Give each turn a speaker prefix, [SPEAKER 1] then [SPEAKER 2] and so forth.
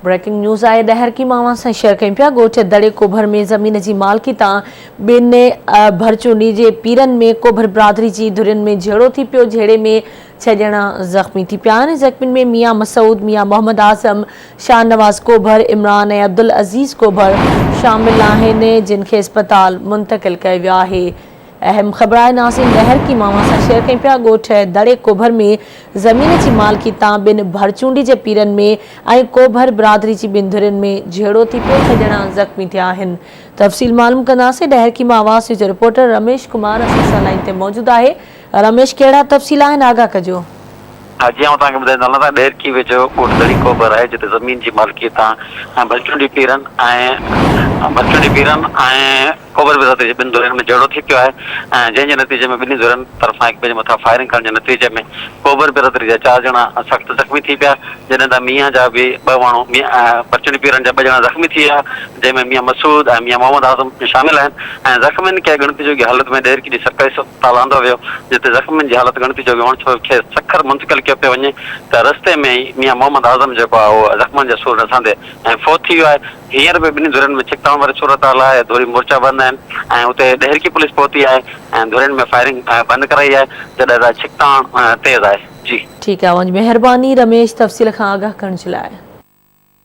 [SPEAKER 1] Breaking news आए डहर की मावा से शेयर कई पिया गोठ दड़े कोभर में ज़मीन की मालिकी तां बिन भरचूंडी के पीरन में कोभर बिरादरी की धुरिन में झेड़ो थी पियो। झेड़े में 6 ॼणा ज़ख्मी थी पिया आहिनि। ज़ख्मियुनि में मियां मसूद, मियां मोहम्मद आज़म, शाहनवाज़ कोभर, इमरान ऐं अब्दुल अज़ीज़ कोभर शामिल आहिनि, जिन खे अस्पताल मुंतकिल कयो वियो आहे। अहम ख़बर आहे नाज़रीन डहर की मावा से शेयर कई पिया गोठ दड़े कोभर में ज़मीन की मालिकी तां बिन भरचूंडी के पीरन में ऐं कोभर बिरादरी की बिन धुरिन में झेड़ो थी पियो। 6 ॼणा ज़ख्मी थिया आहिनि। तफ़सील मालूम कंदासीं। डहर की मावा जो रिपोर्टर रमेश कुमार असां सां लाइन ते मौजूद आहे। रमेश, कहिड़ा तफ़सील आहिनि, आगाह कजो।
[SPEAKER 2] जी आउं तव्हांखे ॿुधाईंदो हलां त ॾेर की वेझो कोट दड़ी कोभर आहे जिते ज़मीन जी मालिकी तां भरचूंडी पीरन ऐं कोभर बिरादरी जे ॿिनि धुरनि में झेड़ो थी पियो आहे, जंहिंजे नतीजे में ॿिन्ही धुरनि तरफ़ां हिक ॿिए जे मथां फायरिंग करण जे नतीजे में कोभर बिरादरी जा 4 ॼणा सख़्तु ज़ख्मी थी पिया, जॾहिं त मियां जा बि 2 माण्हू भरचूंडी पीरन जा 2 ॼणा ज़ख्मी थी विया, जंहिंमें मियां मसूद ऐं मियां मोहम्मद आज़म शामिल आहिनि। ऐं ज़ख्मियुनि खे गिणती जोगी हालत में ॾेर की सरकारी अस्पताल आंदो वियो, जिते ज़ख्मियुनि जी हालत गिणती जोगी हुअण खे सखर मुंतकिल कयो पियो वञे त रस्ते में ई मियां मोहम्मद आज़म जेको आहे उहो ज़ख्मनि जे सूर नसांदे ऐं फोत थी वियो आहे। हींअर बि ॿिन्ही धुरनि में छिकताण वारी सूरत हाल आहे, धोरी मोर्चा बंदि आहिनि ऐं उते डहर की पुलिस पहुती आहे ऐं धुरनि में फायरिंग बंदि कराई आहे, जॾहिं त छिकताण तेज़ आहे। जी
[SPEAKER 1] ठीकु आहे, मेहरबानी रमेश तफ़सील खां आगाह करण जे लाइ।